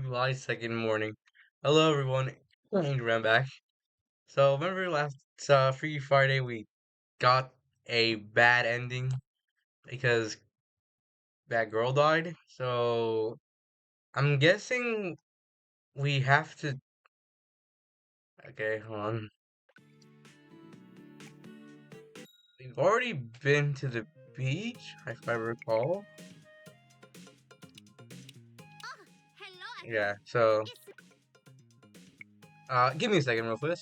July 2nd morning. Hello everyone, Andrew, I'm back. So remember last Free Friday we got a bad ending because that girl died. So I'm guessing we have to. Okay, hold on. We've already been to the beach, if I recall. Oh, hello Yeah. again. So It's give me a second, real quick.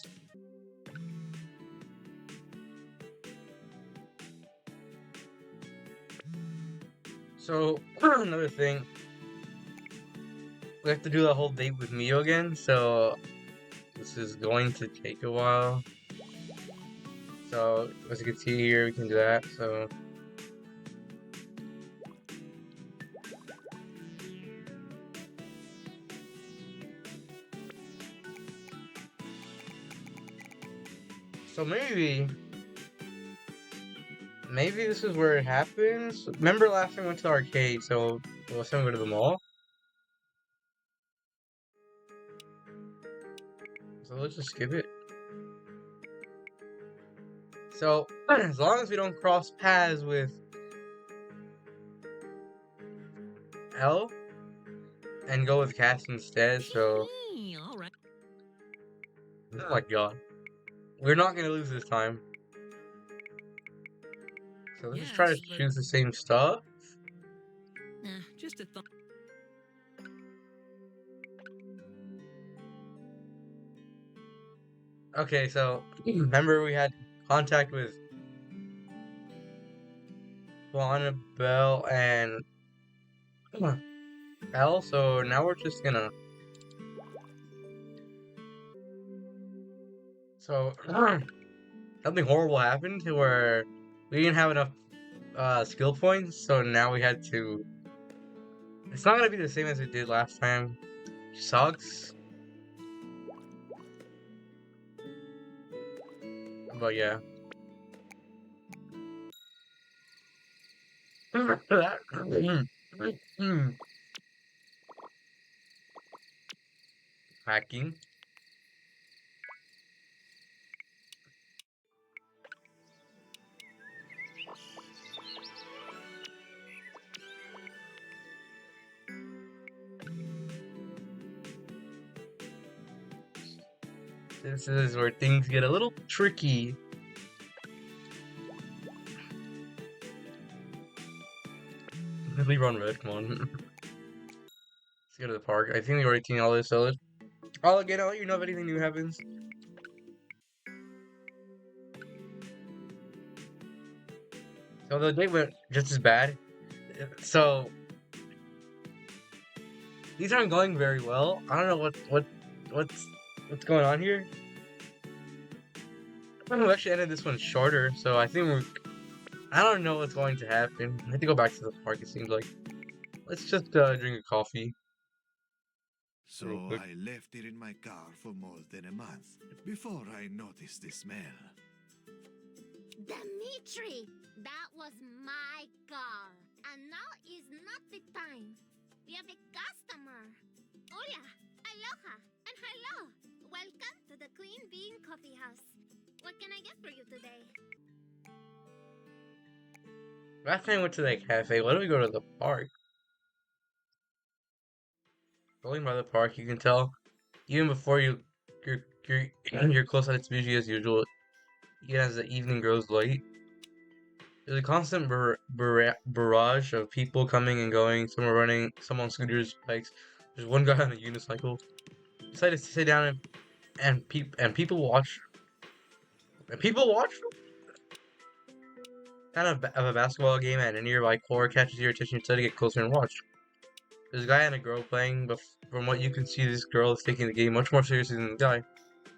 So another thing, we have to do the whole date with Mio again. So this is going to take a while. So as you can see here, we can do that. So maybe this is where it happens. Remember last time we went to the arcade, so let's time we go to the mall. So let's just skip it. So as long as we don't cross paths with L and go with Cassie instead, so all right. oh my god. We're not gonna lose this time. So let's just try to Yes, but choose the same stuff. just a thought. Okay, so remember we had contact with Bell and L, so now we're just gonna so something horrible happened to where we didn't have enough skill points, so now we had to. It's not gonna be the same as it did last time. Sucks, but yeah. Hacking. This is where things get a little tricky. Leave on red. Come on. Let's go to the park. I think we already seen all this, so I'll let you know if anything new happens. So the date went just as bad. So these aren't going very well. I don't know what's what's going on here. I think we actually ended this one shorter, so I think I don't know what's going to happen. I have to go back to the park. It seems like let's just drink a coffee real So quick. I left it in my car for more than a month before I noticed the smell. Dimitri, that was my car. And now is not the time. We have a customer. Hola, aloha, and hello. Welcome to the Clean Bean Coffee House. What can I get for you today? Last time I went to that cafe. Why don't we go to the park? Going by the park, you can tell even before you're you're close at its beauty as usual. Even as the evening grows late, there's a constant barrage of people coming and going. Some are running, some on scooters, bikes. There's one guy on a unicycle. Decided to sit down and people watch. And people watch kind of a basketball game at a nearby court catches your attention. You decide to get closer and watch. There's a guy and a girl playing, but from what you can see, this girl is taking the game much more seriously than the guy.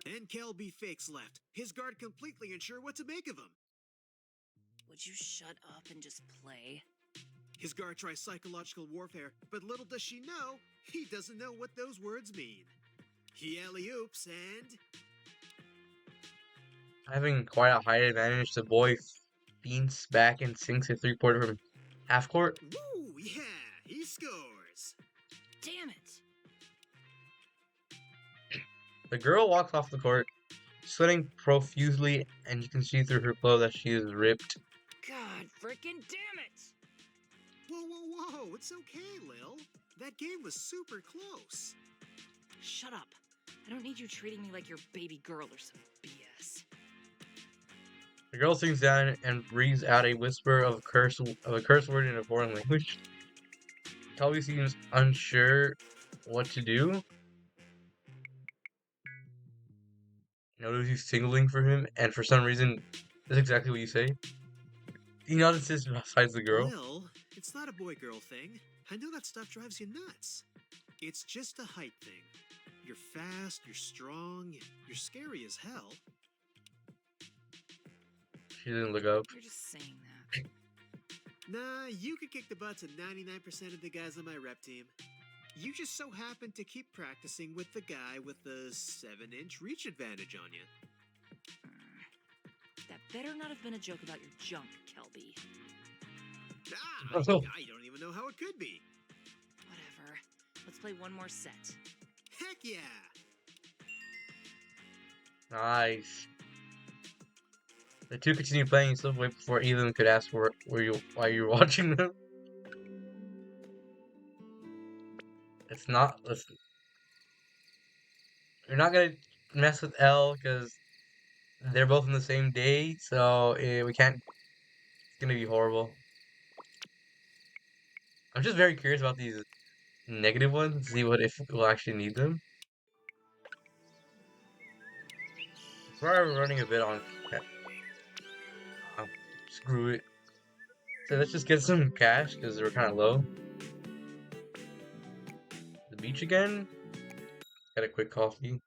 And Kelby fakes left, his guard completely unsure what to make of him. Would you shut up and just play? His guard tries psychological warfare, but little does she know, he doesn't know what those words mean. He alley-oops and... Having quite a high advantage, the boy feints back and sinks a three-pointer from half court. Woo! Yeah! He scores! Damn it! The girl walks off the court, sweating profusely, and you can see through her clothes that she is ripped. God freaking damn it! Whoa, whoa, whoa! It's okay, Lil. That game was super close. Shut up. I don't need you treating me like your baby girl or some BS. The girl sinks down and breathes out a whisper of a curse word in a foreign language. Toby seems unsure what to do. Notice he's signaling for him, and for some reason, that's exactly what you say. He notices besides the girl. Lil, it's not a boy-girl thing. I know that stuff drives you nuts. It's just a height thing. You're fast, you're strong, you're scary as hell. She didn't look up. You're just saying that. Nah, you could kick the butts of 99% of the guys on my rep team. You just so happen to keep practicing with the guy with the 7-inch reach advantage on you. That better not have been a joke about your junk, Kelby. I don't even know how it could be. Whatever. Let's play one more set. Heck yeah! Nice. The two continue playing Subway before either could ask why you were watching them. It's not. Listen, you're not gonna mess with L because they're both on the same day, so we can't. It's gonna be horrible. I'm just very curious about these negative ones. See what if we'll actually need them. We're running a bit on. Oh, screw it. So let's just get some cash because we're kind of low. The beach again. Got a quick coffee.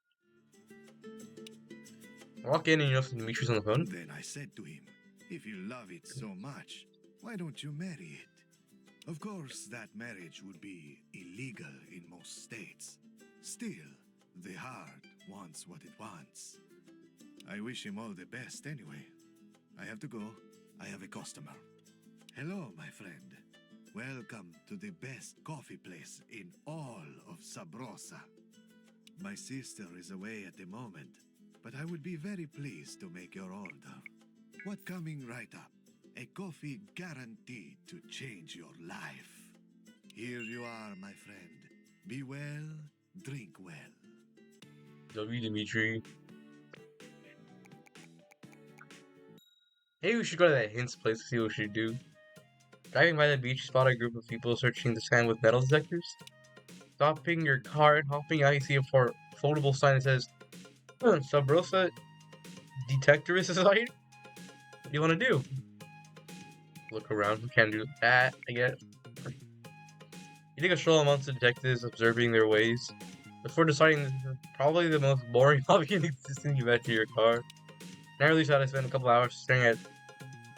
Walk in and you know Dimitri's on the phone. Then I said to him, if you love it so much, why don't you marry it? Of course, that marriage would be illegal in most states. Still, the heart wants what it wants. I wish him all the best anyway. I have to go. I have a customer. Hello, my friend. Welcome to the best coffee place in all of Sabrosa. My sister is away at the moment, but I would be very pleased to make your order. What coming right up? A coffee guaranteed to change your life. Here you are, my friend. Be well, drink well. Love you, Dimitri. Maybe we should go to that Hints place to see what we should do. Driving by the beach, spot a group of people searching the sand with metal detectors. Stopping your car and hopping out, you see a foldable sign that says, Sabrosa Detectorist Society? What do you want to do? Look around, we can't do that, I guess. You take a stroll amongst the detectives, observing their ways, before deciding this is probably the most boring hobby in existence. You back to your car. Not really sad I spent a couple hours staring at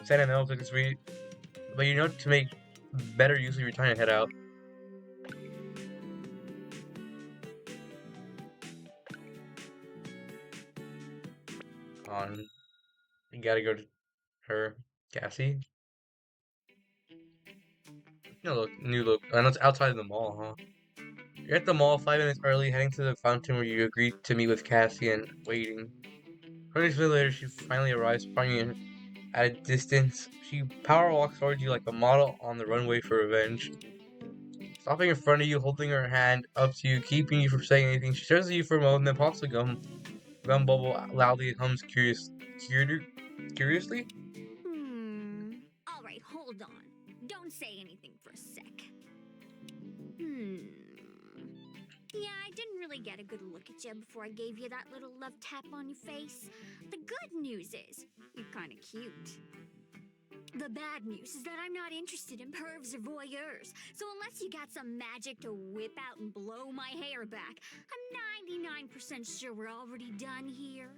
Santa Mel this week, but you know to make better use of your time and head out. You gotta go to her, Cassie. New look. And it's outside the mall, huh? You're at the mall 5 minutes early, heading to the fountain where you agreed to meet with Cassie and waiting. 20 minutes later, she finally arrives, spying at a distance. She power walks towards you like a model on the runway for revenge. Stopping in front of you, holding her hand up to you, keeping you from saying anything. She stares at you for a moment, then pops a gum bubble loudly and hums curiously. Alright, hold on. Don't say anything for a sec. Yeah, I didn't really get a good look at you before I gave you that little love tap on your face. The good news is, you're kinda cute. The bad news is that I'm not interested in pervs or voyeurs, so unless you got some magic to whip out and blow my hair back, I'm 99% sure we're already done here.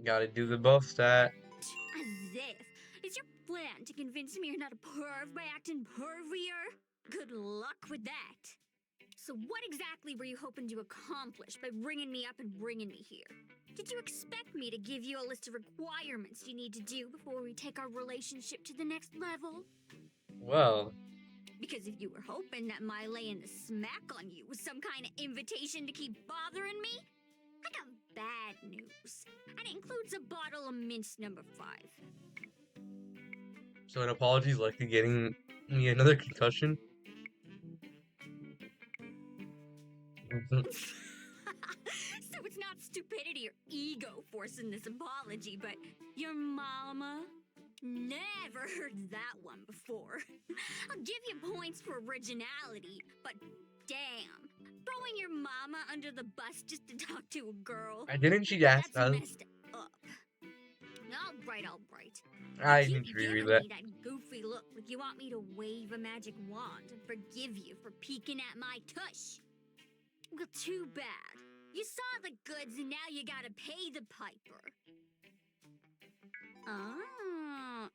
Gotta do the buff stat. As if. Is your plan to convince me you're not a perv by acting pervier? Good luck with that. So what exactly were you hoping to accomplish by bringing me up and bringing me here? Did you expect me to give you a list of requirements you need to do before we take our relationship to the next level? Well, Because if you were hoping that my laying the smack on you was some kind of invitation to keep bothering me, I got bad news. And it includes a bottle of mince number 5. So an apology is likely getting me another concussion. So it's not stupidity or ego forcing this apology, but your mama? Never heard that one before. I'll give you points for originality, but damn, throwing your mama under the bus just to talk to a girl. Didn't she ask That's us? messed up. All right. I You need keep to reread giving that. me that goofy look like you want me to wave a magic wand and forgive you for peeking at my tush. Well, too bad. You saw the goods and now you gotta pay the piper.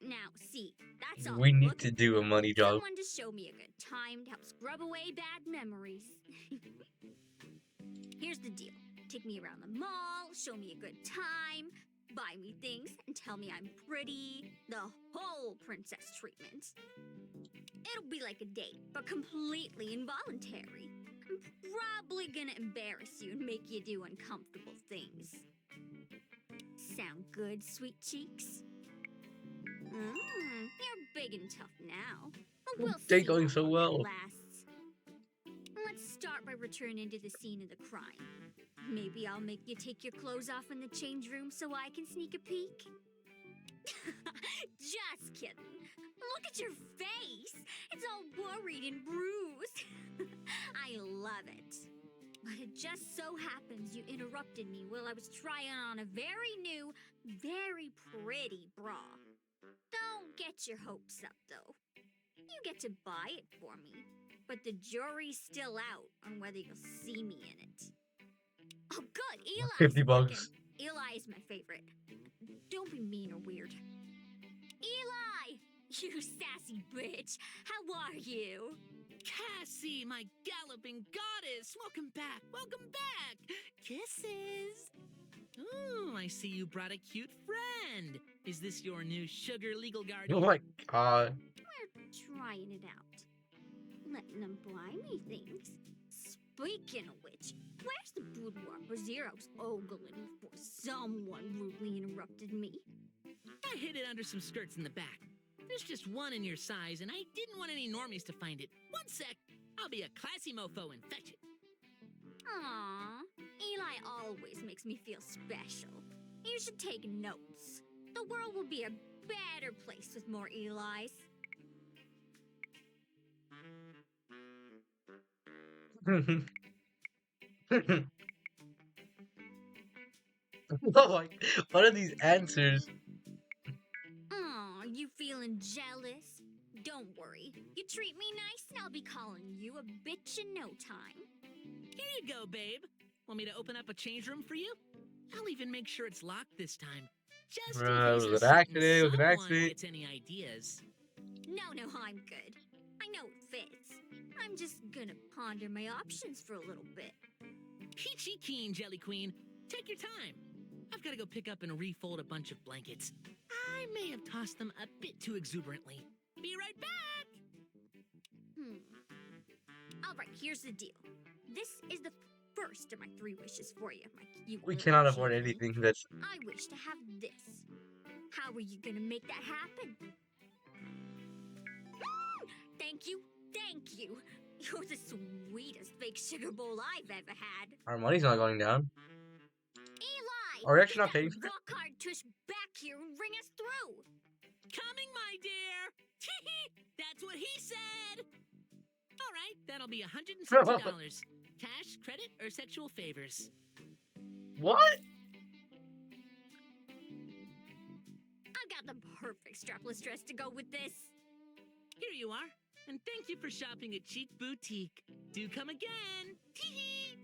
Now see, that's all We I'm need looking to do a for. money job. Someone to show me a good time to help scrub away bad memories. Here's the deal. Take me around the mall, show me a good time, buy me things, and tell me I'm pretty. The whole princess treatment. It'll be like a date, but completely involuntary. I'm probably gonna embarrass you and make you do uncomfortable things. Sound good, sweet cheeks? You're big and tough now. But we'll They're see going how so long well. that lasts. Let's start by returning to the scene of the crime. Maybe I'll make you take your clothes off in the change room so I can sneak a peek. Just kidding. Look at your face. It's all worried and bruised. I love it. But it just so happens you interrupted me while I was trying on a very new, very pretty bra. Don't get your hopes up, though. You get to buy it for me, but the jury's still out on whether you'll see me in it. Oh, good. Eli's 50 working. bucks. Eli is my favorite. Don't be mean or weird. Eli! You sassy bitch. How are you? Cassie, my galloping goddess! Welcome back! Welcome back! Kisses! Ooh, I see you brought a cute friend. Is this your new sugar legal guardian? Oh my god. We're trying it out. Letting them buy me things. Speaking of which, where's the boudoir where Zero's ogling before someone rudely interrupted me? I hid it under some skirts in the back. There's just one in your size, and I didn't want any normies to find it. One sec, I'll be a classy mofo and fetch it. Aww, Eli always makes me feel special. You should take notes. The world will be a better place with more Elis. Oh my, what are these answers? Aw, you feeling jealous? Don't worry. You treat me nice and I'll be calling you a bitch in no time. Here you go, babe. Want me to open up a change room for you? I'll even make sure it's locked this time. Just in It case was a an certain accident, it was an someone accident. gets any ideas. No, I'm good. I know it fits. I'm just gonna ponder my options for a little bit. Peachy keen, Jelly Queen. Take your time. I've got to go pick up and refold a bunch of blankets. I may have tossed them a bit too exuberantly. Be right back! Alright, here's the deal. This is the first of my 3 wishes for you, my cute We little cannot afford genie. anything that's... I wish to have this. How are you gonna make that happen? Thank you. You're the sweetest fake sugar bowl I've ever had. Our money's not going down. Eli! Are we actually not get paying that for it? rock hard tush back here and ring us through. Coming, my dear! That's what he said! All right, that'll be $160. Cash, credit, or sexual favors? What? I've got the perfect strapless dress to go with this. Here you are. And thank you for shopping at Cheek Boutique. Do come again. Tee-hee.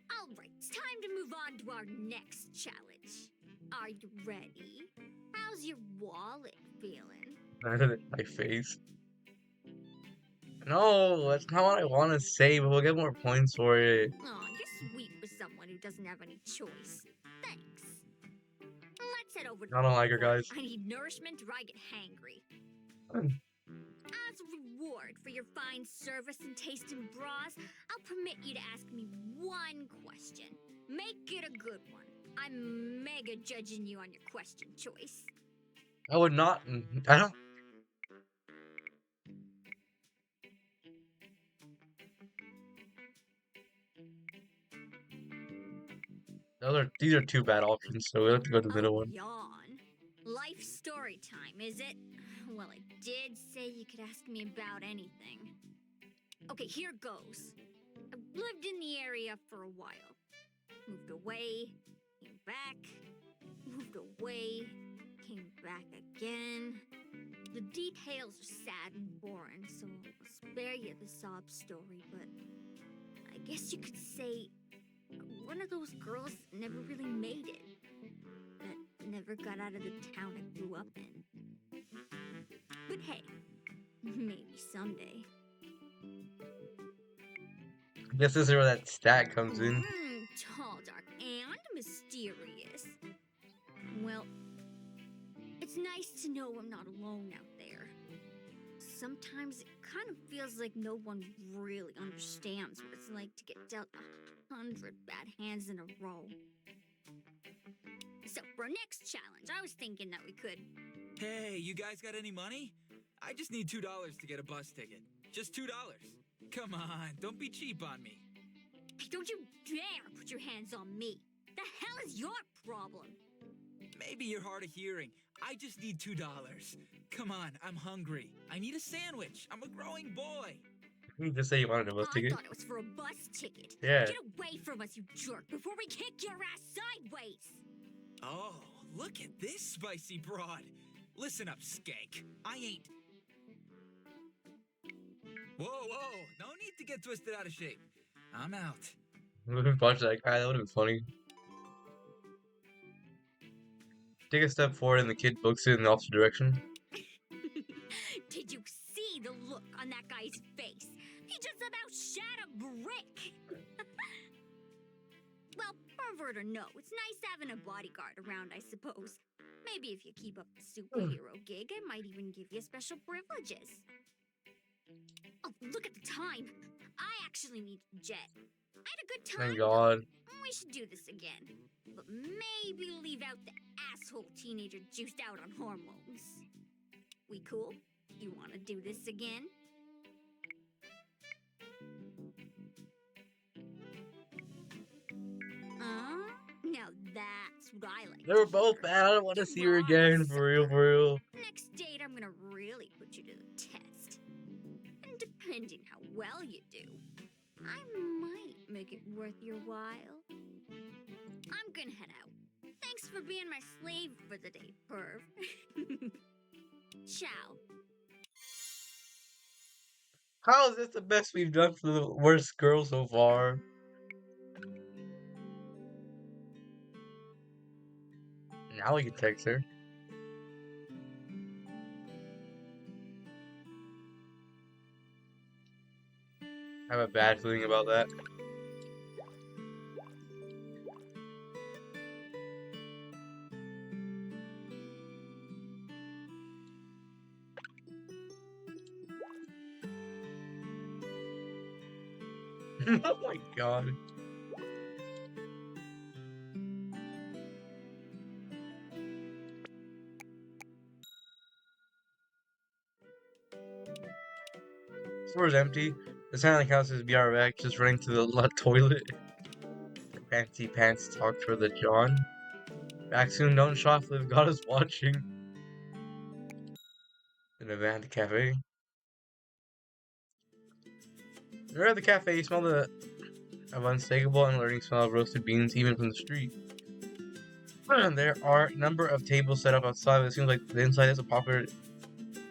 All right, it's time to move on to our next challenge. Are you ready? How's your wallet feeling? My face. No, that's not what I want to say, but we'll get more points for it. Aw, you're sweet with someone who doesn't have any choice. Thanks. Let's head over to I don't like her, the floor. guys. I need nourishment or I get hangry. Hmm. As a reward for your fine service and taste in bras, I'll permit you to ask me one question. Make it a good one. I'm mega judging you on your question choice. I would not. I don't. These are two bad options, so we have to go to the middle one. Yawn. Life story time, is it? Well, I did say you could ask me about anything. Okay, here goes. I lived in the area for a while. Moved away, came back, moved away, came back again. The details are sad and boring, so I'll spare you the sob story, but I guess you could say one of those girls that never really made it. That never got out of the town I grew up in. But hey, maybe someday. I guess this is where that stat comes in. Tall, dark, and mysterious. Well, it's nice to know I'm not alone out there. Sometimes it kind of feels like no one really understands what it's like to get dealt 100 bad hands in a row. So for our next challenge, I was thinking that we could... Hey, you guys got any money? I just need $2 to get a bus ticket. Just $2. Come on, don't be cheap on me. Don't you dare put your hands on me! The hell is your problem? Maybe you're hard of hearing. I just need $2. Come on, I'm hungry. I need a sandwich. I'm a growing boy. You just say you wanted a bus ticket. I thought it was for a bus ticket. Yeah. Get away from us, you jerk, before we kick your ass sideways! Oh, look at this spicy broad. Listen up, skank. I ain't... Whoa, no need to get twisted out of shape. I'm out. Watch that guy, that would have been funny. Take a step forward and the kid books it in the opposite direction. Did you see the look on that guy's face? He just about shat a brick! Well, pervert or no, it's nice having a bodyguard around, I suppose. Maybe if you keep up the superhero gig, I might even give you special privileges. Oh, look at the time! I actually need to jet. I had a good time. Thank God. We should do this again. But maybe leave out the asshole teenager juiced out on hormones. We cool? You want to do this again? Now that's what I like. They were both bad. I don't want to see her again. For real, for real. Next date, I'm gonna really put you to the test. And depending how well you do, I might make it worth your while. I'm gonna head out. Thanks for being my slave for the day, perv. Ciao. How is this the best we've done for the worst girl so far? Now we can text her. I have a bad feeling about that. Oh my God. The floor is empty. The sound of the couch is BRX just running to the toilet. Fancy pants talk for the John. Back soon, don't shoplift, God is watching. In a van to cafe. You're at the cafe, you smell the unmistakable and alerting smell of roasted beans even from the street. There are a number of tables set up outside, but it seems like the inside is a popular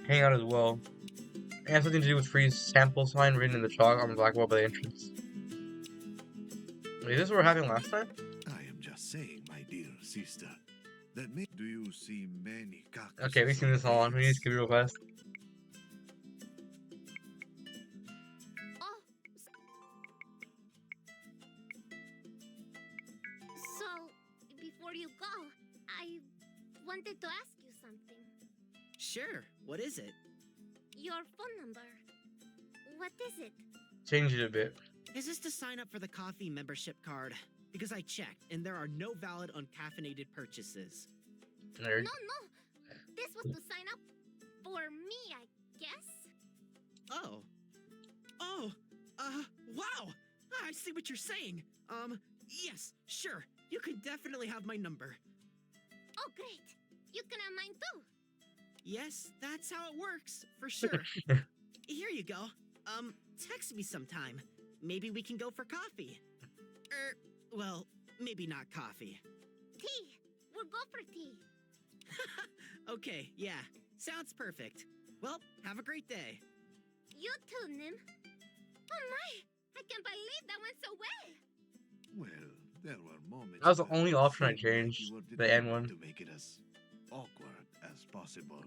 hangout as well. It has something to do with free sample sign written in the chalk on the black wall by the entrance. Wait, is this what we're having last time? I am just saying, my dear sister, that do you see many cactuses? Okay, we've seen this all on. We need to skip it real fast. Oh. So, before you go, I wanted to ask you something. Sure, what is it? your phone number. What is it? Change it a bit. Is this to sign up for the coffee membership card? Because I checked, and there are no valid uncaffeinated purchases. Nerd. No, no. This was to sign up for me, I guess. Oh. Oh, wow! I see what you're saying. Yes, sure. You can definitely have my number. Oh, great. You can have mine too. Yes, that's how it works, for sure. Here you go. Text me sometime. Maybe we can go for coffee. Well, maybe not coffee. Tea. We'll go for tea. Okay, yeah. Sounds perfect. Well, have a great day. You too, Nim. Oh my! I can't believe that went so well. Well, there were moments. That was the where only it option I seemed like changed, you were the end determined one. to make it as awkward as possible.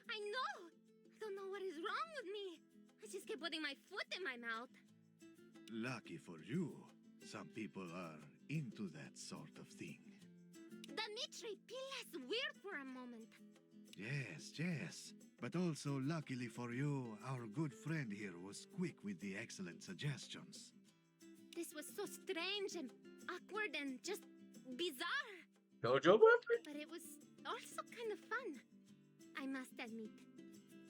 I know. I don't know what is wrong with me. I just keep putting my foot in my mouth. Lucky for you, some people are into that sort of thing. Dimitri, feel less weird for a moment. Yes, yes. But also, luckily for you, our good friend here was quick with the excellent suggestions. This was so strange and awkward and just bizarre. Dojo boyfriend? But it was also kind of fun. I must admit.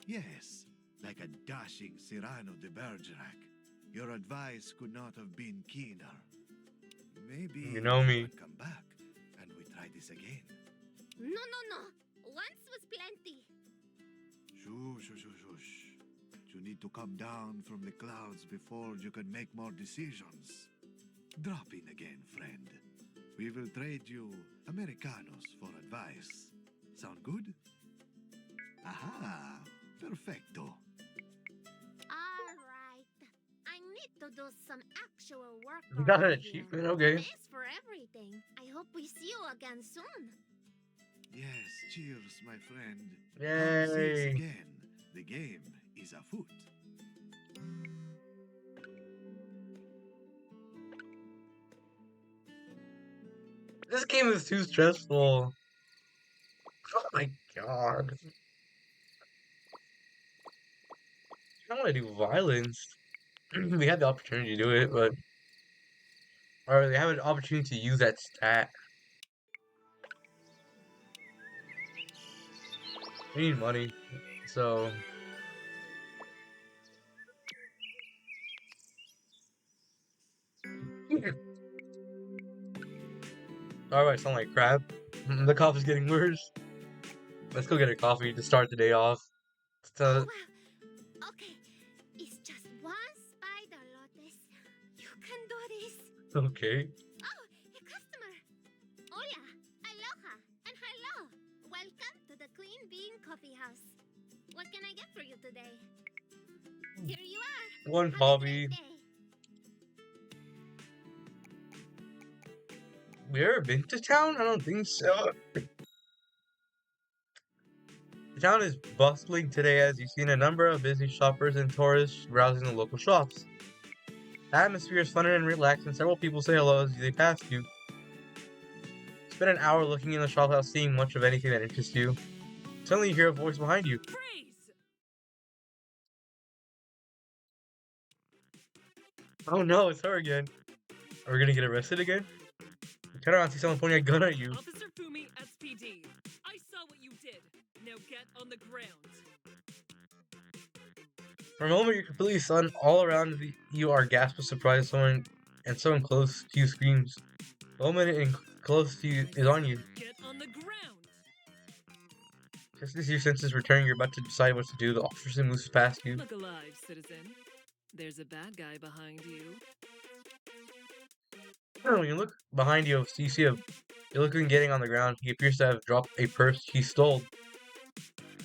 Yes, like a dashing Cyrano de Bergerac. Your advice could not have been keener. Maybe You know me. would come back and we try this again. No, no, no. Once was plenty. Shush, shush, shush, shush. You need to come down from the clouds before you can make more decisions. Drop in again, friend. We will trade you Americanos for advice. Sound good? Aha! Perfecto. All right. I need to do some actual work. You got an around here. achievement? Okay. Thanks for everything. I hope we see you again soon. Yes, cheers, my friend. Come see us Yay. again. The game is afoot. This game is too stressful. Oh my god. I don't want to do violence. We had the opportunity to do it, but... Or they have an opportunity to use that stat. We need money. So... Alright, sound like crap. The coffee's getting worse. Let's go get a coffee to start the day off. Oh, So, wow. Okay. It's just one spider, Lotus. You can do this. okay. Oh, a customer. Hola, aloha, and hello. Welcome to the Clean Bean Coffee House. What can I get for you today? Here you are. One Have a hobby. great day. We ever been to town? I don't think so. The town is bustling today as you've seen a number of busy shoppers and tourists browsing the local shops. The atmosphere is fun and relaxed, and several people say hello as they pass you. Spend an hour looking in the shop without seeing much of anything that interests you. Suddenly you hear a voice behind you. Freeze! Oh no, it's her again. Are we gonna get arrested again? Turn around and see someone pointing a gun at you. Officer Fumi, SPD. I saw what you did. Now get on the ground. For a moment, you're completely stunned. All around you are gasps of surprise. Someone close to you screams. The woman close to you is on you. Get on the ground. Just as your senses return, you're about to decide what to do. The officer moves past you. Look alive, citizen. There's a bad guy behind you. When you look behind you, you see a Illigan getting on the ground. He appears to have dropped a purse he stole.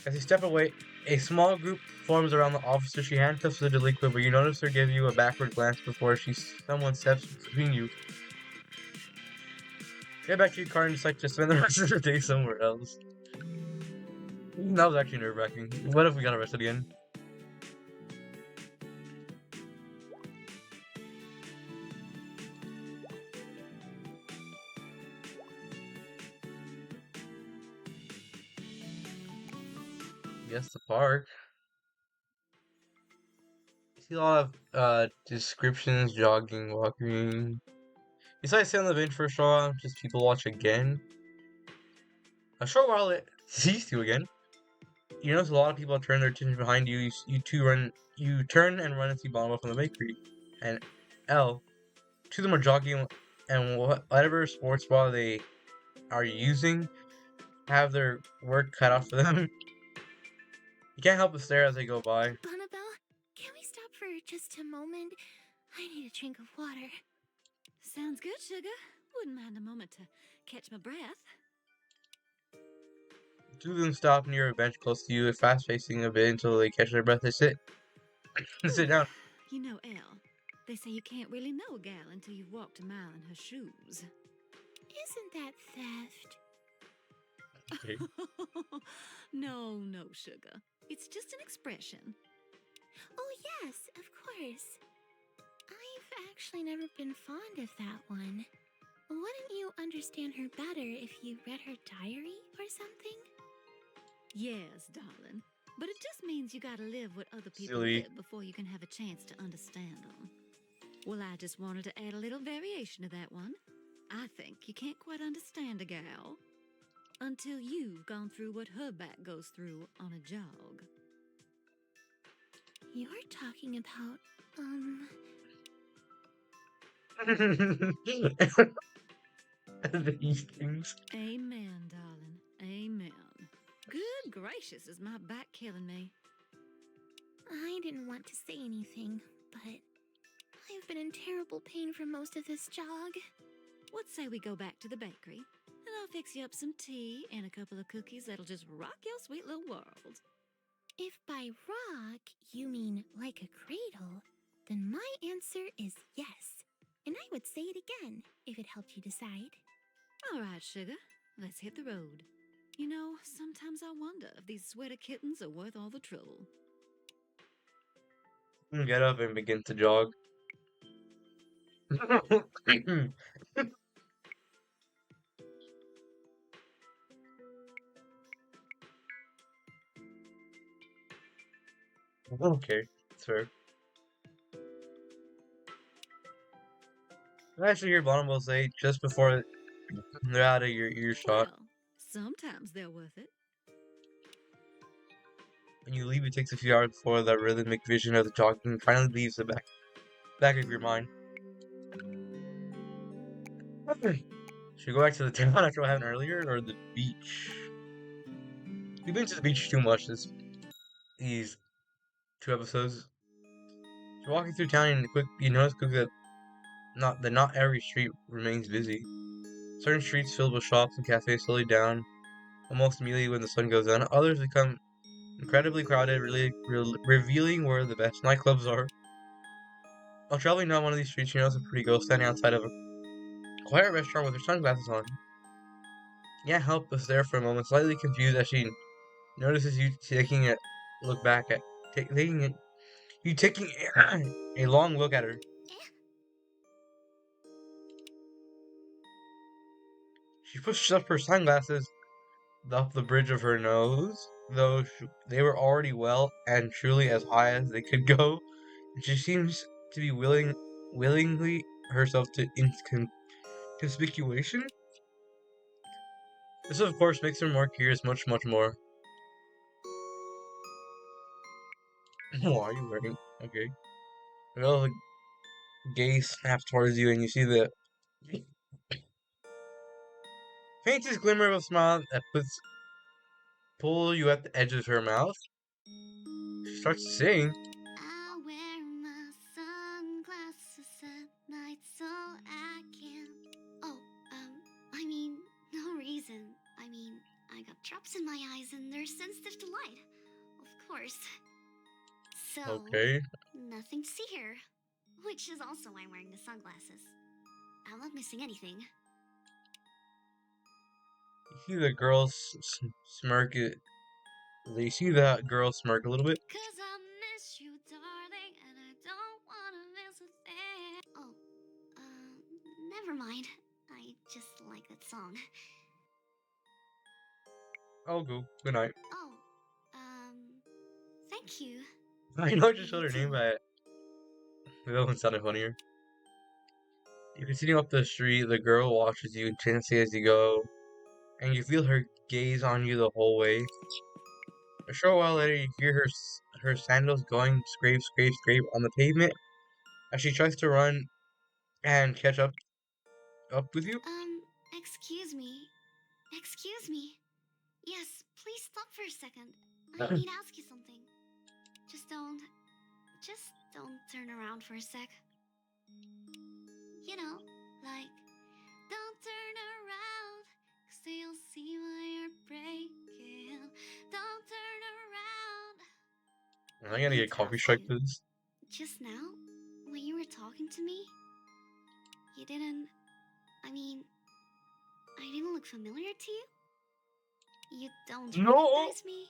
As you step away, a small group forms around the officer. She handcuffs the delinquent, but you notice her give you a backward glance before someone steps between you. Get back to your car and decide to spend the rest of the day somewhere else. That was actually nerve-wracking. What if we got arrested again? Yes, the park. You see a lot of descriptions, jogging, walking. Besides sit on the bench for a short while, just people watch again. A short while it sees you again. You notice a lot of people turn their attention behind you. You turn and run and see Bonobo from the bakery. And L, two of them are jogging, and whatever sports bra they are using have their work cut out for them. You can't help but stare as they go by. Annabelle, can we stop for just a moment? I need a drink of water. Sounds good, sugar. Wouldn't mind a moment to catch my breath. Two of them stop near a bench close to you, fast pacing a bit until they catch their breath. They sit and sit down. You know, Elle, they say you can't really know a gal until you've walked a mile in her shoes. Isn't that theft? Okay. No, sugar. It's just an expression. Oh, yes, of course. I've actually never been fond of that one. Wouldn't you understand her better if you read her diary or something? Yes, darling. But it just means you gotta live what other people Silly. live before you can have a chance to understand them. Well, I just wanted to add a little variation to that one. I think you can't quite understand a gal until you've gone through what her back goes through on a jog. You're talking about, These things. Amen, darling. Amen. Good gracious, is my back killing me? I didn't want to say anything, but I've been in terrible pain for most of this jog. What say we go back to the bakery, and I'll fix you up some tea and a couple of cookies that'll just rock your sweet little world. If by rock you mean like a cradle, then my answer is yes. And I would say it again if it helped you decide. All right, sugar, let's hit the road. You know, sometimes I wonder if these sweater kittens are worth all the trouble. Get up and begin to jog. Okay, that's fair. I actually hear Bonobo say just before they're out of your earshot. Well, sometimes they're worth it. When you leave, it takes a few hours before that rhythmic vision of the jogging finally leaves the back of your mind. Should we go back to the town after what happened earlier, or the beach? We've been to the beach too much these 2 episodes. You're walking through town and you notice quickly that not every street remains busy. Certain streets filled with shops and cafes slowly down almost immediately when the sun goes down. Others become incredibly crowded, really revealing where the best nightclubs are. While traveling down one of these streets, you notice a pretty girl standing outside of a quiet restaurant with her sunglasses on. You can't help but stare for a moment, slightly confused as she notices you taking a look back at taking it. You taking a long look at her. She pushes up her sunglasses up the bridge of her nose, though they were already well and truly as high as they could go. And she seems to be willingly herself to inconspicuation. This, of course, makes her more curious, much more. What are you wearing? Okay. A little gaze snaps towards you, and you see the faintest glimmer of a smile that pull you at the edge of her mouth. She starts to sing. I wear my sunglasses at night so I can. Oh, I mean, no reason. I mean, I got drops in my eyes and they're sensitive to light. Of course. So, Okay. nothing to see here. Which is also why I'm wearing the sunglasses. I'm not missing anything. You see the girl smirk it. You see that girl smirk a little bit. 'Cause I miss you, darling, and I don't wanna miss a thing. Oh, never mind. I just like that song. I'll go. Good night. Oh, you. I know I just showed Me her name, too. but that one sounded funnier. You continue up the street, the girl watches you intensely as you go, and you feel her gaze on you the whole way. A short while later, you hear her sandals going scrape, scrape, scrape on the pavement as she tries to run and catch up with you. Excuse me. Excuse me. Yes, please stop for a second. I need to ask you something. Just don't. Just don't turn around for a sec. You know, like, don't turn around, 'cause they'll see why you're breaking. Don't turn around. Am I gonna Need get to coffee ask strike you, for this? just now, when you were talking to me, you didn't. I mean, I didn't look familiar to you? You don't No! recognize me?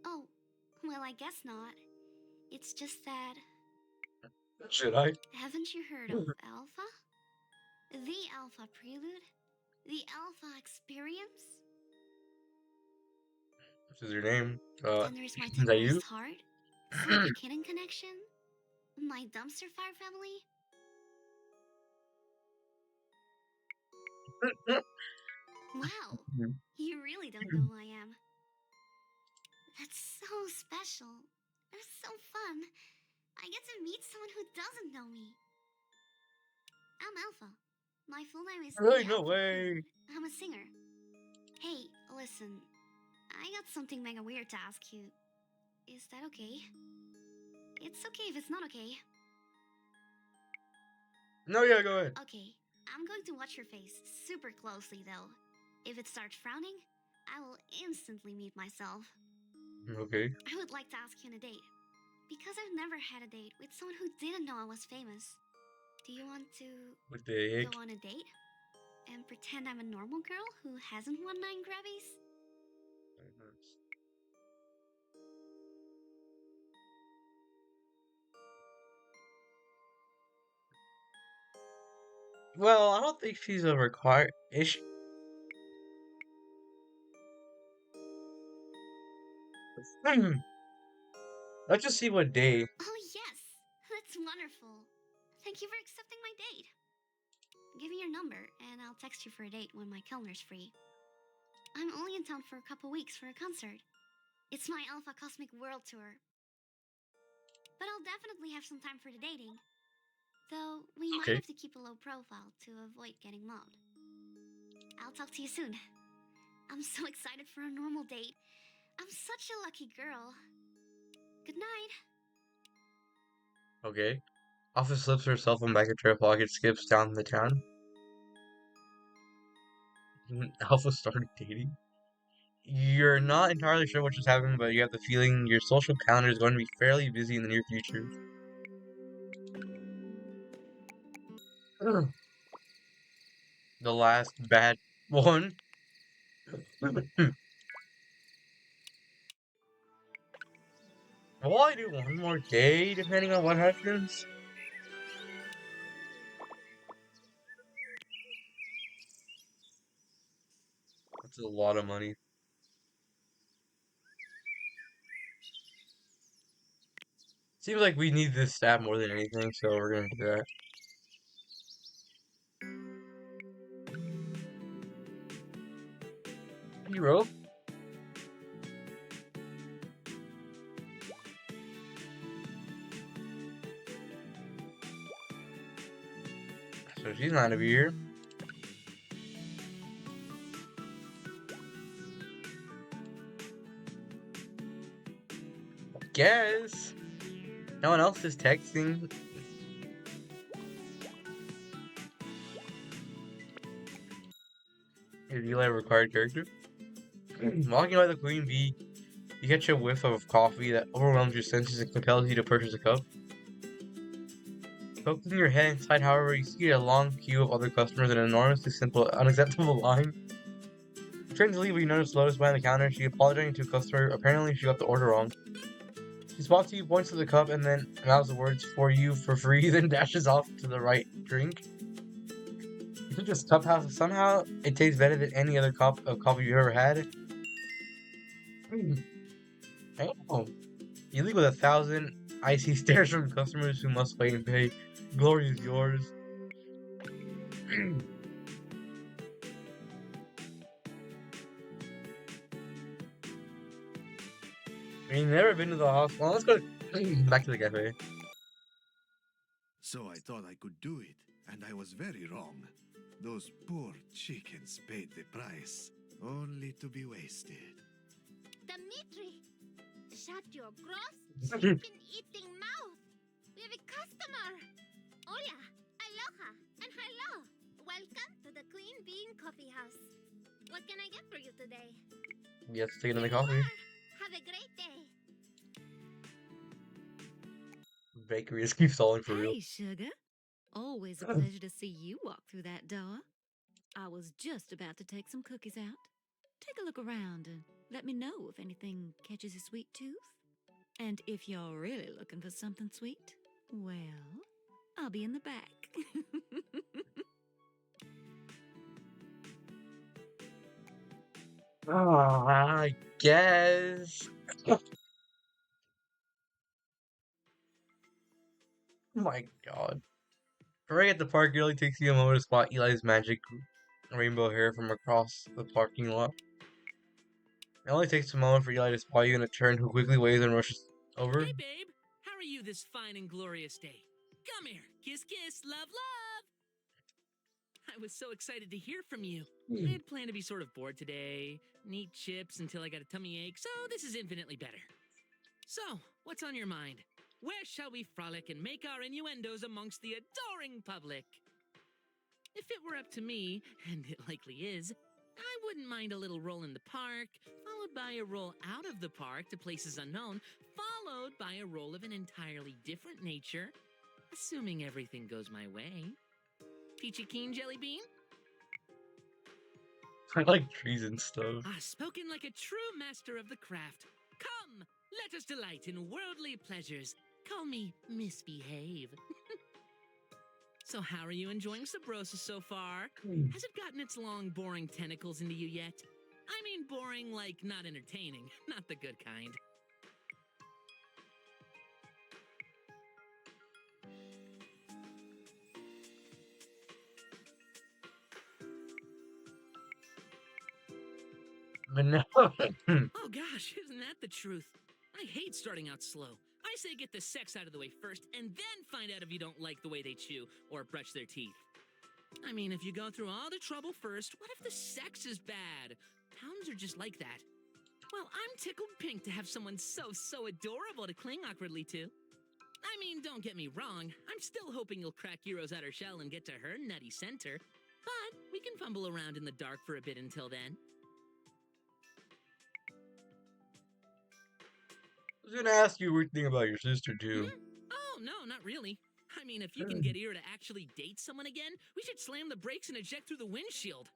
Oh, well, I guess not. It's just that. Should I? Haven't you heard of Alpha? The Alpha Prelude? The Alpha Experience? This is your name. Then there's my Is that you? tenderized heart, Sleepy Kitten Connection, my dumpster fire family. Wow, you really don't know who I am. That's so special. That's so fun. I get to meet someone who doesn't know me. I'm Alpha. My full name is Really? The No Alpha way. Prelude. I'm a singer. Hey, listen. I got something mega weird to ask you. Is that okay? It's okay if it's not okay. No, yeah, go ahead. Okay, I'm going to watch your face super closely though. If it starts frowning, I will instantly mute myself. Okay. I would like to ask you on a date. Because I've never had a date with someone who didn't know I was famous. Do you want to What the heck? go on a date? And pretend I'm a normal girl who hasn't won 9 Grammys? Well, I don't think she's a required. Is she? Let's just see what day. Oh yes, that's wonderful. Thank you for accepting my date. Give me your number and I'll text you for a date when my calendar's free. I'm only in town for a couple weeks for a concert. It's my Alpha Cosmic World Tour. But I'll definitely have some time for the dating. Though we might Okay. have to keep a low profile to avoid getting mobbed. I'll talk to you soon. I'm so excited for a normal date. I'm such a lucky girl. Good night. Okay. Alpha slips her cell phone back into her pocket, skips down the town. Alpha started dating. You're not entirely sure what just happened, but you have the feeling your social calendar is going to be fairly busy in the near future. The last bad one. Will I do one more day, depending on what happens? That's a lot of money. Seems like we need this stat more than anything, so we're gonna do that. Hero? So she's not gonna be here. Guess. No one else is texting. Is Eli a required character? Walking by the queen bee, you catch a whiff of coffee that overwhelms your senses and compels you to purchase a cup. Poking your head inside, however, you see a long queue of other customers and an enormously simple, unacceptable line. Trying to leave, but you notice Lotus behind the counter. She apologizing to a customer. Apparently, she got the order wrong. She spots you, points to the cup, and then mouths the words "for you for free," then dashes off to the right drink. You think this cup house somehow it tastes better than any other cup of coffee you've ever had. Oh, you leave with 1,000 icy stares from customers who must wait and pay. Glory is yours. You've never been to the hospital. Well, let's go back to the cafe. So I thought I could do it, and I was very wrong. Those poor chickens paid the price, only to be wasted. Dimitri, shut your gross, chicken-eating mouth. We have a customer. Hola, aloha, and hello. Welcome to the Clean Bean Coffee House. What can I get for you today? Yes, taking Here the you coffee. are. Have a great day. Bakery just keeps stalling for real. Hey, sugar. Always a pleasure to see you walk through that door. I was just about to take some cookies out. Take a look around and let me know if anything catches your sweet tooth. And if you're really looking for something sweet, well, I'll be in the back. Oh, I guess. Oh my god. Right at the park, it only takes you a moment to spot Eli's magic rainbow hair from across the parking lot. It only takes a moment for Eli to spot you in a turn, who quickly waves and rushes over. Hey, babe. How are you this fine and glorious day? Come here. Kiss, kiss, love, love. I was so excited to hear from you. I had planned to be sort of bored today, and eat chips until I got a tummy ache, so this is infinitely better. So, what's on your mind? Where shall we frolic and make our innuendos amongst the adoring public? If it were up to me, and it likely is, I wouldn't mind a little roll in the park, followed by a roll out of the park to places unknown, followed by a roll of an entirely different nature, assuming everything goes my way. Peachy keen, Jelly Bean? I like trees and stuff. Spoken like a true master of the craft. Come, let us delight in worldly pleasures. Call me Misbehave. So how are you enjoying Sabrosa so far? Has it gotten its long, boring tentacles into you yet? I mean boring like not entertaining, not the good kind. But no. Oh gosh, isn't that the truth? I hate starting out slow. I say get the sex out of the way first, and then find out if you don't like the way they chew or brush their teeth. I mean, if you go through all the trouble first, what if the sex is bad? Hounds are just like that. Well, I'm tickled pink to have someone so adorable to cling awkwardly to. I mean, don't get me wrong, I'm still hoping you'll crack Hero's outer shell and get to her nutty center. But we can fumble around in the dark for a bit until then. I was gonna ask you a weird thing about your sister, too. Oh, no, not really. I mean, if you can get Hero to actually date someone again, we should slam the brakes and eject through the windshield.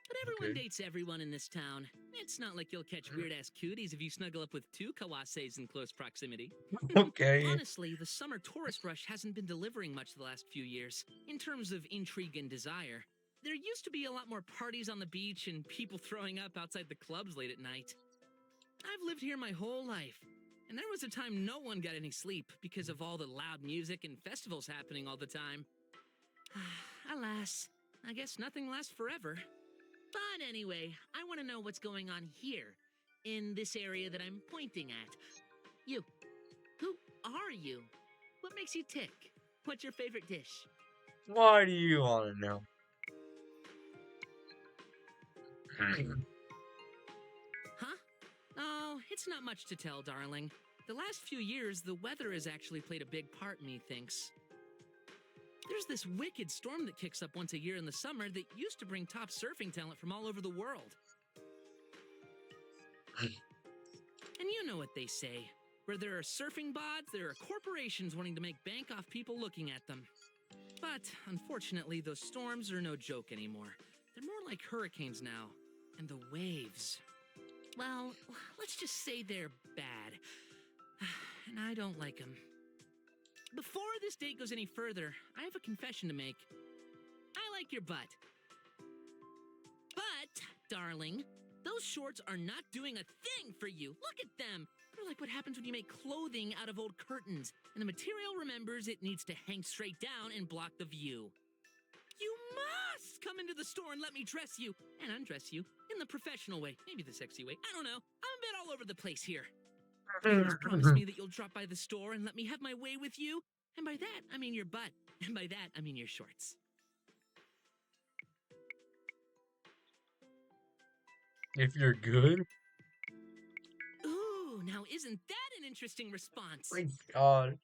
But everyone Okay. dates everyone in this town. It's not like you'll catch weird-ass cuties if you snuggle up with two Kawases in close proximity. Okay. Honestly, the summer tourist rush hasn't been delivering much the last few years, in terms of intrigue and desire. There used to be a lot more parties on the beach and people throwing up outside the clubs late at night. I've lived here my whole life, and there was a time no one got any sleep because of all the loud music and festivals happening all the time. Alas, I guess nothing lasts forever. But anyway, I want to know what's going on here, in this area that I'm pointing at. You. Who are you? What makes you tick? What's your favorite dish? Why do you want to know? Huh? Oh, it's not much to tell, darling. The last few years, the weather has actually played a big part, methinks. There's this wicked storm that kicks up once a year in the summer that used to bring top surfing talent from all over the world. And you know what they say. Where there are surfing bods, there are corporations wanting to make bank off people looking at them. But, unfortunately, those storms are no joke anymore. They're more like hurricanes now. And the waves... well, let's just say they're bad. And I don't like them. Before this date goes any further, I have a confession to make. I like your butt. But, darling, Those shorts are not doing a thing for you. Look at them. They're like what happens when you make clothing out of old curtains, and the material remembers it needs to hang straight down and block the view. You must come into the store and let me dress you and undress you in the professional way, maybe the sexy way. I don't know. I'm a bit all over the place here. Please promise me that you'll drop by the store and let me have my way with you. And by that, I mean your butt. And by that, I mean your shorts. If you're good? Ooh, now isn't that an interesting response? My God.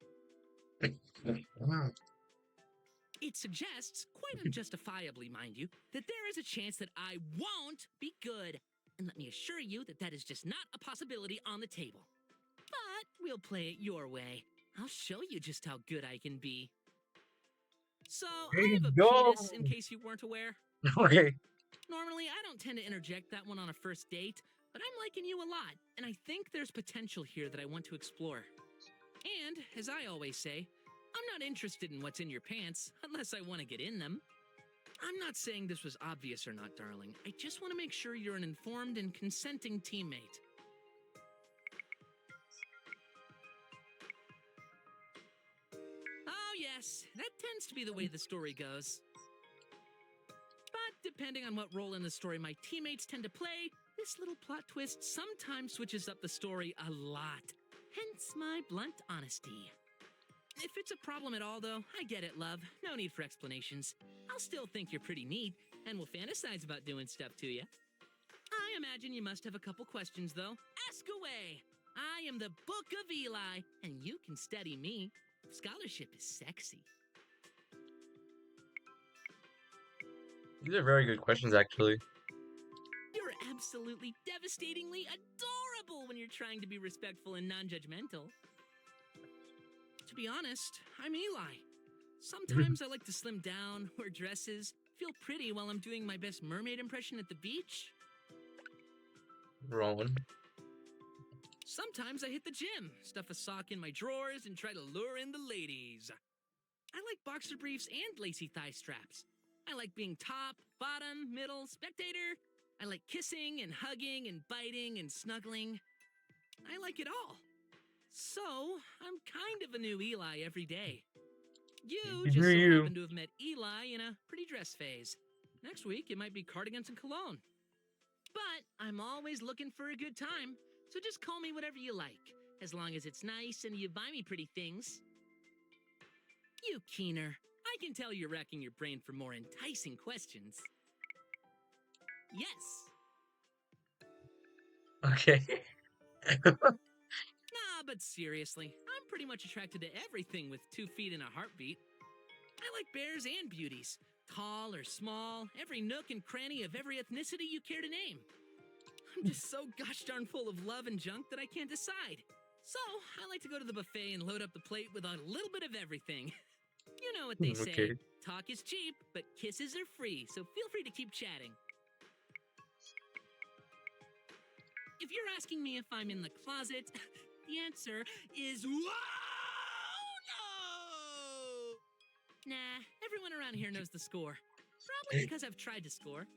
It suggests, quite unjustifiably, mind you, that there is a chance that I won't be good. And let me assure you that that is just not a possibility on the table. But we'll play it your way. I'll show you just how good I can be. So, There I you have a go. penis, in case you weren't aware. Okay. Normally, I don't tend to interject that one on a first date, but I'm liking you a lot, and I think there's potential here that I want to explore. And, as I always say, I'm not interested in what's in your pants unless I want to get in them. I'm not saying this was obvious or not, darling. I just want to make sure you're an informed and consenting teammate. Oh, yes, that tends to be the way the story goes. But depending on what role in the story my teammates tend to play, this little plot twist sometimes switches up the story a lot. Hence my blunt honesty. If it's a problem at all, though, I get it, love. No need for explanations. I'll still think you're pretty neat, and will fantasize about doing stuff to you. I imagine you must have a couple questions, though. Ask away! I am the Book of Eli, and you can study me. Scholarship is sexy. These are very good questions, actually. You're absolutely devastatingly adorable when you're trying to be respectful and non-judgmental. To be honest, I'm Eli. Sometimes I like to slim down, wear dresses, feel pretty while I'm doing my best mermaid impression at the beach. Rowan. Sometimes I hit the gym, stuff a sock in my drawers, and try to lure in the ladies. I like boxer briefs and lacy thigh straps. I like being top, bottom, middle, spectator. I like kissing and hugging and biting and snuggling. I like it all. So, I'm kind of a new Eli every day. You just so happen to have met Eli in a pretty dress phase. Next week, it might be cardigans and cologne. But I'm always looking for a good time, so just call me whatever you like, as long as it's nice and you buy me pretty things. You keener, I can tell you're racking your brain for more enticing questions. Yes. Okay. Nah, but seriously, I'm pretty much attracted to everything with 2 feet and a heartbeat. I like bears and beauties, tall or small, every nook and cranny of every ethnicity you care to name. I'm just so gosh darn full of love and junk that I can't decide. So, I like to go to the buffet and load up the plate with a little bit of everything. You know what they say, Okay. talk is cheap, but kisses are free, so feel free to keep chatting. If you're asking me if I'm in the closet, the answer is whoa, no! Nah, everyone around here knows the score. Probably because I've tried to score.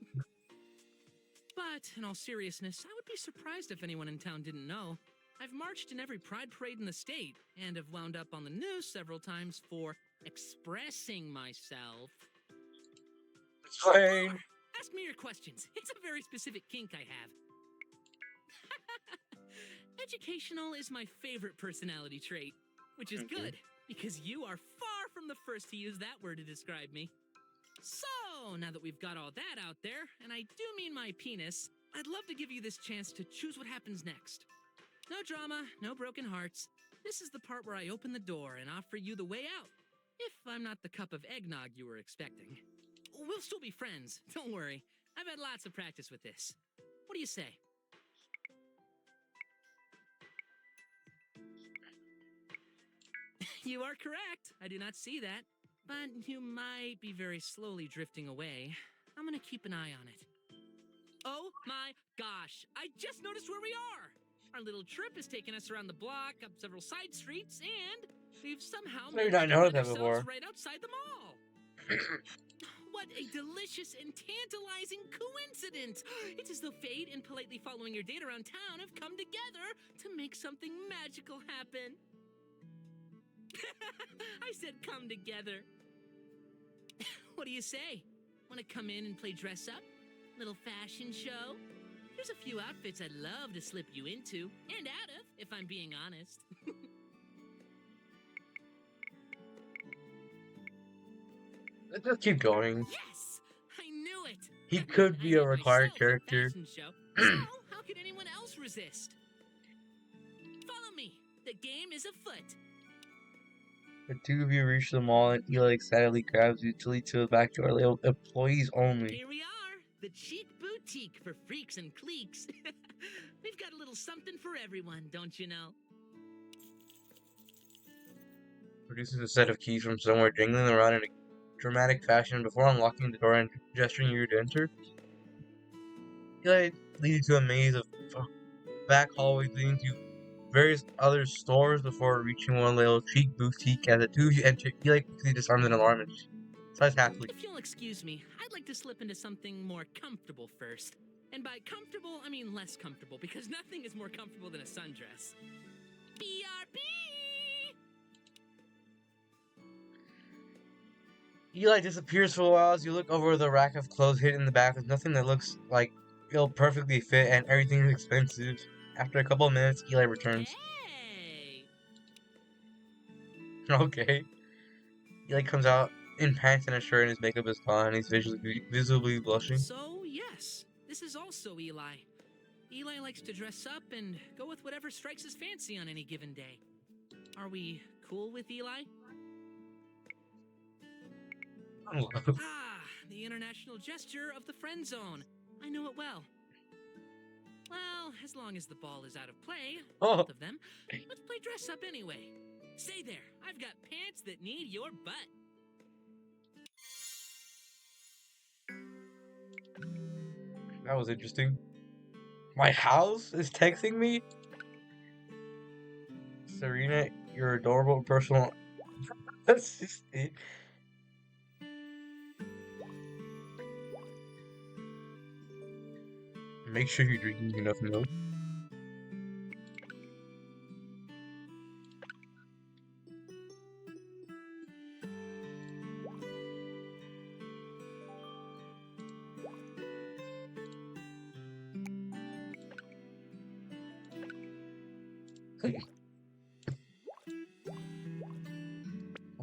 But, in all seriousness, I would be surprised if anyone in town didn't know. I've marched in every pride parade in the state, and have wound up on the news several times for expressing myself. Explain. Or, ask me your questions. It's a very specific kink I have. Educational is my favorite personality trait, which is good, because you are far from the first to use that word to describe me. So, now that we've got all that out there, and I do mean my penis, I'd love to give you this chance to choose what happens next. No drama, no broken hearts. This is the part where I open the door and offer you the way out. If I'm not the cup of eggnog you were expecting. We'll still be friends, don't worry. I've had lots of practice with this. What do you say? You are correct. I do not see that. But you might be very slowly drifting away. I'm gonna keep an eye on it. Oh my gosh! I just noticed where we are! Our little trip has taken us around the block, up several side streets, and we've somehow I did managed not to know find that ourselves before. right outside the mall. What a delicious and tantalizing coincidence! It's as though fate and politely following your date around town have come together to make something magical happen. I said come together. What do you say? Want to come in and play dress up? Little fashion show? There's a few outfits I'd love to slip you into, and out of, if I'm being honest. Let's just keep going. Yes! I knew it! He could be I a made required myself a character. fashion show, so how could anyone else resist? Follow me. The game is afoot. The two of you reach the mall and Eli excitedly grabs you to lead to the back door. Labeled employees only. Here we are, the chic boutique for freaks and cliques. We've got a little something for everyone, don't you know? Produces a set of keys from somewhere, jingling around in a dramatic fashion before unlocking the door and gesturing you to enter. Eli leads you to a maze of back hallways leading to various other stores before reaching one little chic boutique. As the two of you enter, Eli quickly disarms an alarm and sighs happily. If you'll excuse me, I'd like to slip into something more comfortable first. And by comfortable, I mean less comfortable, because nothing is more comfortable than a sundress. BRB! Eli disappears for a while as you look over the rack of clothes hidden in the back with nothing that looks like it'll perfectly fit, and everything is expensive. After a couple of minutes, Eli returns. Hey! Okay. Eli comes out in pants and a shirt and his makeup is gone and he's visibly blushing. So, yes, this is also Eli. Eli likes to dress up and go with whatever strikes his fancy on any given day. Are we cool with Eli? Ah, the international gesture of the friend zone. I know it well. Well, as long as the ball is out of play, both of them, let's play dress up anyway. Say there, I've got pants that need your butt. That was interesting. My house is texting me? Serena, your adorable personal assistant. Make sure you're drinking enough milk.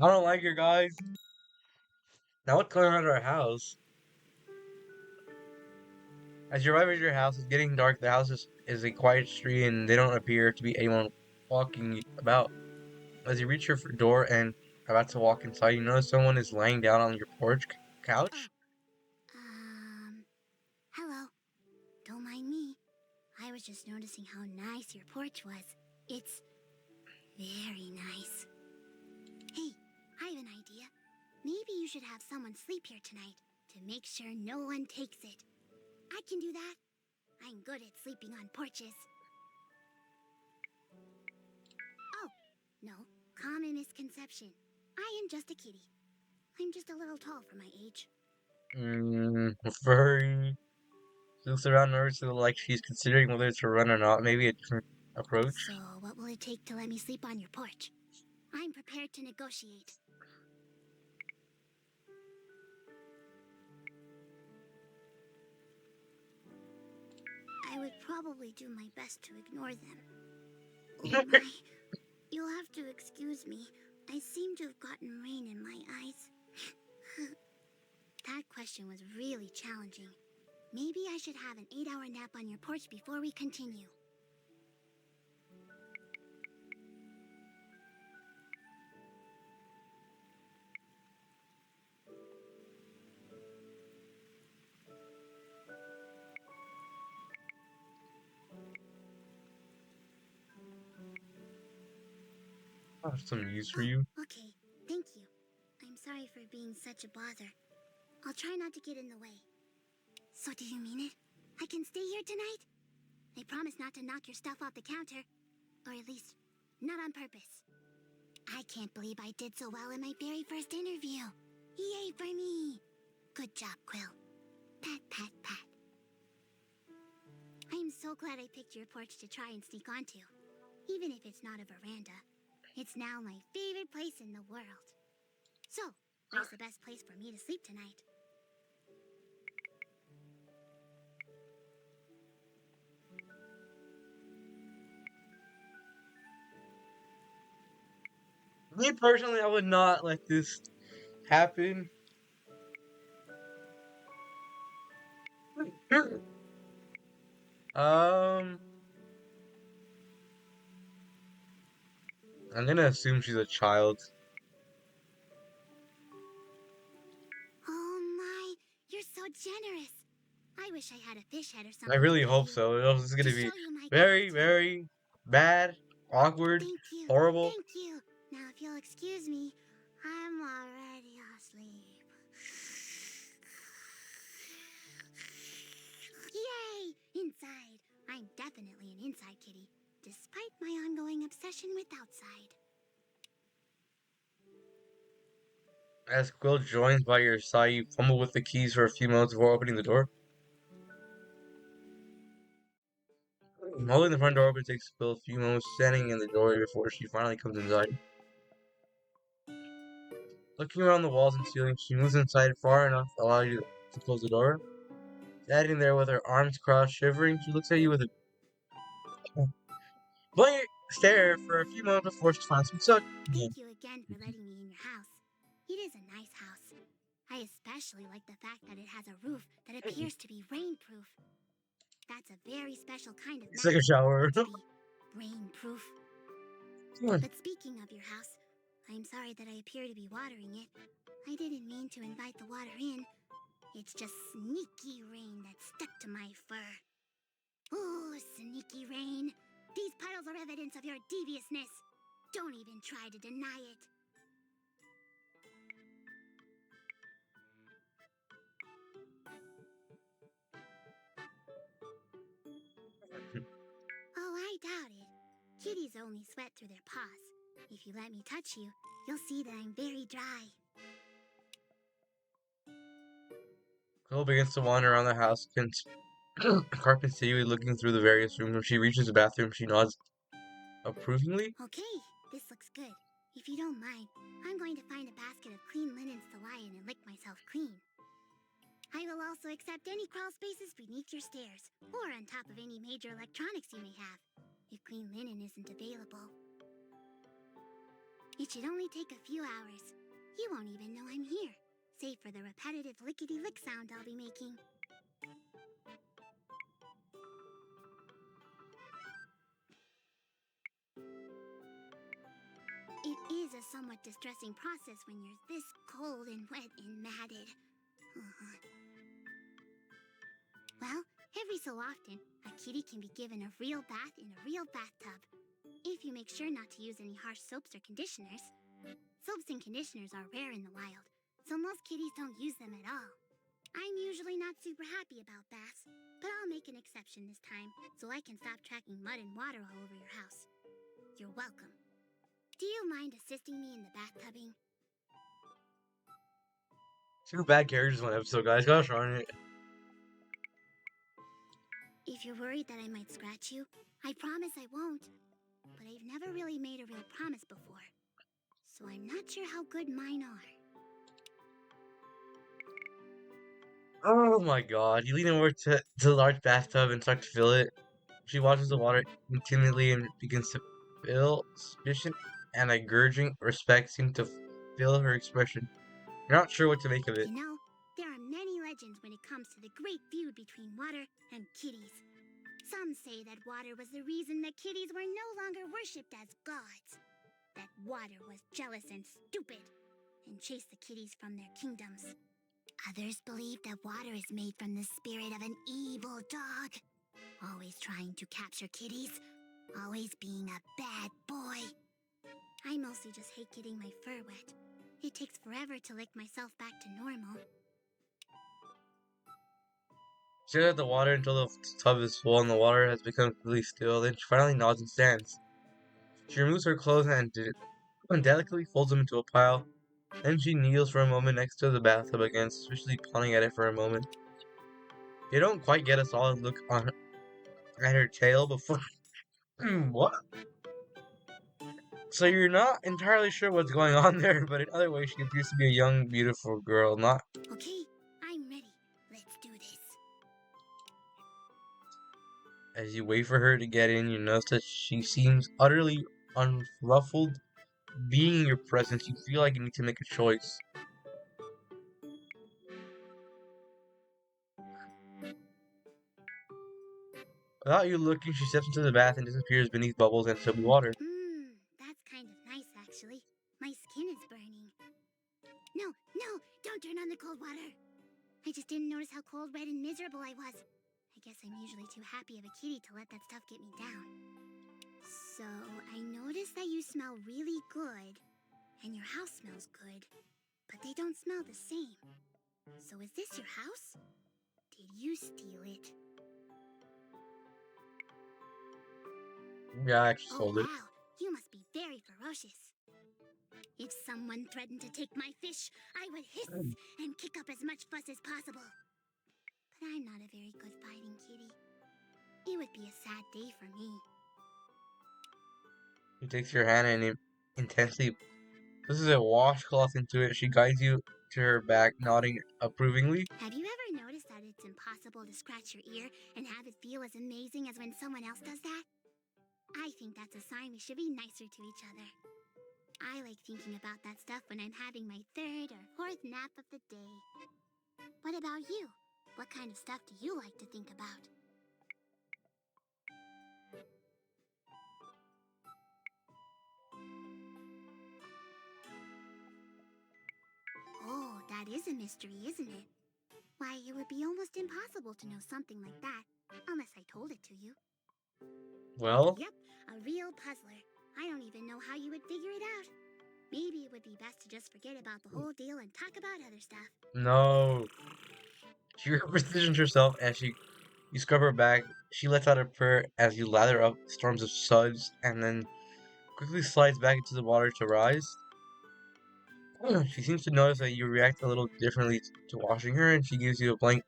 I don't like your guys. Now what's going on at our house? As you arrive at your house, it's getting dark. The house is a quiet street and they don't appear to be anyone walking about. As you reach your door and are about to walk inside, you notice someone is laying down on your porch couch. Hello. Don't mind me. I was just noticing how nice your porch was. It's very nice. Hey, I have an idea. Maybe you should have someone sleep here tonight to make sure no one takes it. I can do that. I'm good at sleeping on porches. Oh, no. Common misconception. I am just a kitty. I'm just a little tall for my age. Furry. Looks around nervously like she's considering whether to run or not. Maybe a different approach. So, what will it take to let me sleep on your porch? I'm prepared to negotiate. I would probably do my best to ignore them. Oh my. You'll have to excuse me. I seem to have gotten rain in my eyes. That question was really challenging. Maybe I should have an 8-hour nap on your porch before we continue. I have some news for you. Okay, thank you. I'm sorry for being such a bother. I'll try not to get in the way. So do you mean it? I can stay here tonight? I promise not to knock your stuff off the counter. Or at least, not on purpose. I can't believe I did so well in my very first interview. Yay for me! Good job, Quill. Pat, pat, pat. I'm so glad I picked your porch to try and sneak onto. Even if it's not a veranda, it's now my favorite place in the world. So, where's the best place for me to sleep tonight? Me personally, I would not let this happen. Um, I'm gonna assume she's a child. Oh my, you're so generous. I wish I had a fish head or I something really to hope give you so. Or else it's to gonna be show you my very, gratitude. very bad, awkward, Thank you. horrible. Thank you. Now, if you'll excuse me, I'm already asleep. Yay! Inside. I'm definitely an inside kitty, despite my ongoing obsession with outside. As Quill joins by your side, you fumble with the keys for a few moments before opening the door. Holding the front door open takes Quill a few moments standing in the doorway before she finally comes inside. Looking around the walls and ceiling, she moves inside far enough to allow you to close the door. Standing there with her arms crossed, shivering, she looks at you with a blank stare for a few moments before she finally speaks up. Thank you again for letting me in your house. It is a nice house. I especially like the fact that it has a roof that appears to be rainproof. That's a very special kind of It's like a magic shower. to be rainproof. But speaking of your house, I'm sorry that I appear to be watering it. I didn't mean to invite the water in. It's just sneaky rain that stuck to my fur. Ooh, sneaky rain. These puddles are evidence of your deviousness. Don't even try to deny it. Oh, I doubt it. Kitties only sweat through their paws. If you let me touch you, you'll see that I'm very dry. Quill begins to wander around the house, continually looking through the various rooms. When she reaches the bathroom, she nods approvingly. Okay, this looks good. If you don't mind, I'm going to find a basket of clean linens to lie in and lick myself clean. I will also accept any crawl spaces beneath your stairs, or on top of any major electronics you may have, if clean linen isn't available. It should only take a few hours. You won't even know I'm here, save for the repetitive lickety-lick sound I'll be making. It is a somewhat distressing process when you're this cold and wet and matted. Well, every so often, a kitty can be given a real bath in a real bathtub. If you make sure not to use any harsh soaps or conditioners. Soaps and conditioners are rare in the wild, so most kitties don't use them at all. I'm usually not super happy about baths, but I'll make an exception this time so I can stop tracking mud and water all over your house. You're welcome. Do you mind assisting me in the bathtubbing? Two bad characters in one episode, guys. Gosh darn it. If you're worried that I might scratch you, I promise I won't. But I've never really made a real promise before, so I'm not sure how good mine are. Oh my god. You lean over to the large bathtub and start to fill it. She watches the water continually and begins to feel suspicion and a grudging respect seem to fill her expression. You're not sure what to make of it. You know, there are many legends when it comes to the great feud between water and kitties. Some say that water was the reason that kitties were no longer worshipped as gods. That water was jealous and stupid and chased the kitties from their kingdoms. Others believe that water is made from the spirit of an evil dog, always trying to capture kitties, always being a bad boy. I mostly just hate getting my fur wet. It takes forever to lick myself back to normal. She stares at the water until the tub is full and the water has become completely still. Then she finally nods and stands. She removes her clothes and delicately folds them into a pile. Then she kneels for a moment next to the bathtub again, suspiciously pawing at it for a moment. You don't quite get a solid look at her tail before. What? So you're not entirely sure what's going on there, but in other ways she appears to be a young, beautiful girl, not. Okay, I'm ready. Let's do this. As you wait for her to get in, you notice that she seems utterly unruffled. Being in your presence, you feel like you need to make a choice. Without you looking, she steps into the bath and disappears beneath bubbles and soapy water. That's kind of nice, actually. My skin is burning. No, no, don't turn on the cold water. I just didn't notice how cold, red, and miserable I was. I guess I'm usually too happy of a kitty to let that stuff get me down. So, I noticed that you smell really good, and your house smells good, but they don't smell the same. So is this your house? Did you steal it? Yeah, I actually Oh sold it. wow, you must be very ferocious. If someone threatened to take my fish, I would hiss and kick up as much fuss as possible. But I'm not a very good fighting kitty. It would be a sad day for me. She takes your hand and intensely pushes a washcloth into it. She guides you to her back, nodding approvingly. Have you ever noticed that it's impossible to scratch your ear and have it feel as amazing as when someone else does that? I think that's a sign we should be nicer to each other. I like thinking about that stuff when I'm having my third or fourth nap of the day. What about you? What kind of stuff do you like to think about? Oh, that is a mystery, isn't it? Why, it would be almost impossible to know something like that, unless I told it to you. Well, Yep, a real puzzler. I don't even know how you would figure it out. Maybe it would be best to just forget about the whole deal and talk about other stuff. no. She repositions herself as you scrub her back. She lets out a purr as you lather up storms of suds and then quickly slides back into the water to rise. She seems to notice that you react a little differently to washing her, and she gives you a blank,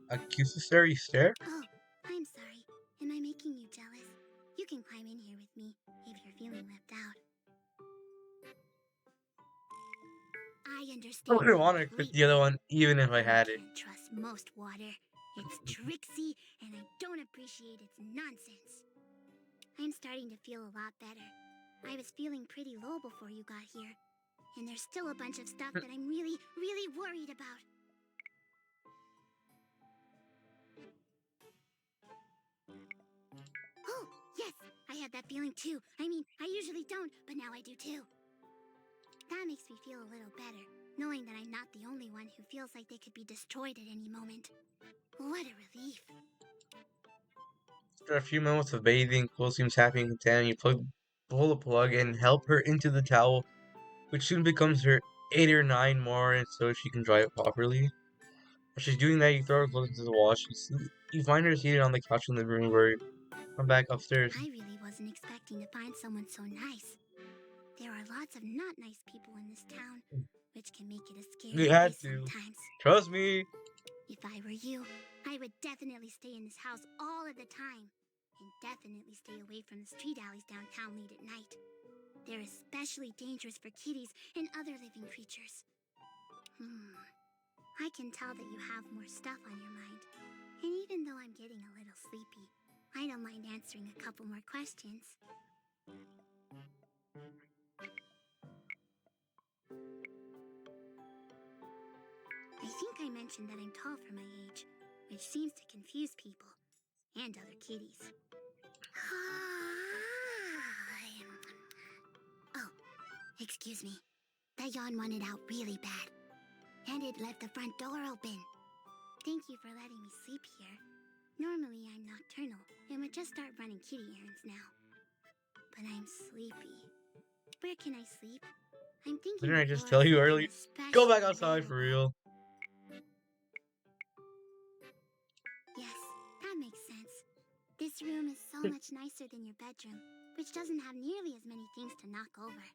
accusatory stare. Oh, I'm sorry. Am I making you jealous? You can climb in here with me if you're feeling left out. I I understand wouldn't want to quit the other one, even if I You had it. can't trust most water. It's tricksy, and I don't appreciate its nonsense. I'm starting to feel a lot better. I was feeling pretty low before you got here, and there's still a bunch of stuff that I'm really, really worried about. Oh, yes, I had that feeling too. I mean, I usually don't, but now I do too. That makes me feel a little better, knowing that I'm not the only one who feels like they could be destroyed at any moment. What a relief. After a few moments of bathing, Quill seems happy and content. You pull the plug and help her into the towel, which soon becomes her 8 or 9 more, and so she can dry it properly. As she's doing that, you throw her clothes into the wash. You find her seated on the couch in the living room where you come back upstairs. I really wasn't expecting to find someone so nice. There are lots of not nice people in this town, which can make it a scary You had place to. sometimes. Trust me. If I were you, I would definitely stay in this house all of the time. And definitely stay away from the street alleys downtown late at night. They're especially dangerous for kitties and other living creatures. I can tell that you have more stuff on your mind. And even though I'm getting a little sleepy, I don't mind answering a couple more questions. I think I mentioned that I'm tall for my age, which seems to confuse people and other kitties. Oh, excuse me. That yawn wanted out really bad, and it left the front door open. Thank you for letting me sleep here. Normally I'm nocturnal and would just start running kitty errands now. But I'm sleepy. Where can I sleep? I'm thinking Didn't I the just floor tell is you looking earlier? Go back especially outside for available. real. Yes, that makes sense. This room is so much nicer than your bedroom, which doesn't have nearly as many things to knock over.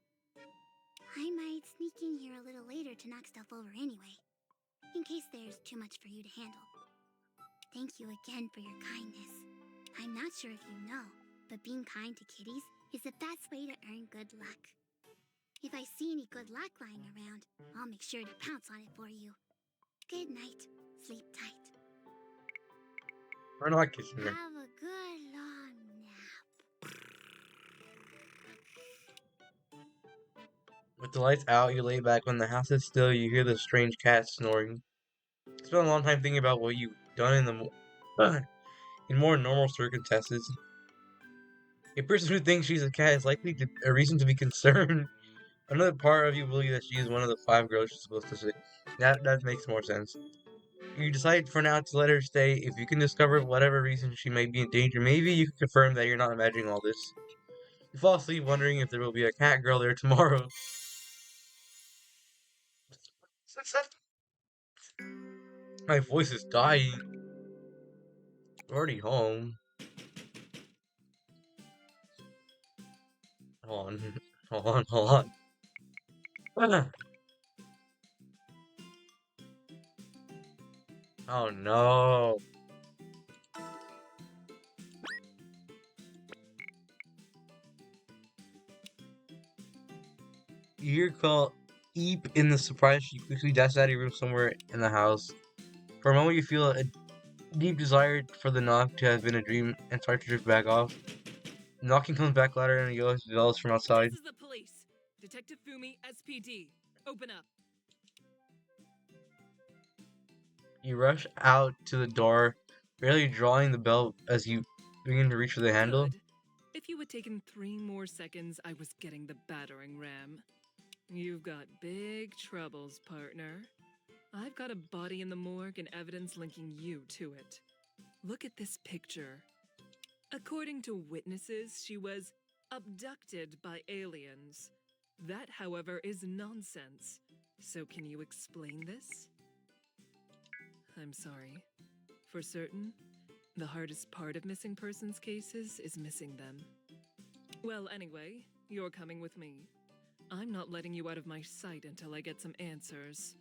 I might sneak in here a little later to knock stuff over anyway, in case there's too much for you to handle. Thank you again for your kindness. I'm not sure if you know, but being kind to kitties is the best way to earn good luck. If I see any good luck lying around, I'll make sure to pounce on it for you. Good night. Sleep tight. We're not kissing her. Have a good long nap. With the lights out, you lay back. When the house is still, you hear the strange cat snoring. Spent a long time thinking about what you've done in more normal circumstances. A person who thinks she's a cat is likely a reason to be concerned. Another part of you believes that she is one of the 5 girls she's supposed to say. That makes more sense. You decide for now to let her stay. If you can discover whatever reason she may be in danger, maybe you can confirm that you're not imagining all this. You fall asleep wondering if there will be a cat girl there tomorrow. My voice is dying. Already home. Hold on. Hold on. Oh no. You hear call Eep in the surprise. She quickly dashes out of your room somewhere in the house. For a moment, you feel a deep desire for the knock to have been a dream and start to drift back off. Knocking comes back louder and yells develops from outside. This is the police. Detective Fumi, SPD. Open up. You rush out to the door, barely drawing the bell as you begin to reach for the handle. Good. If you had taken 3 more seconds, I was getting the battering ram. You've got big troubles, partner. I've got a body in the morgue and evidence linking you to it. Look at this picture. According to witnesses, she was abducted by aliens. That, however, is nonsense. So can you explain this? I'm sorry. For certain, the hardest part of missing persons cases is missing them. Well, anyway, you're coming with me. I'm not letting you out of my sight until I get some answers.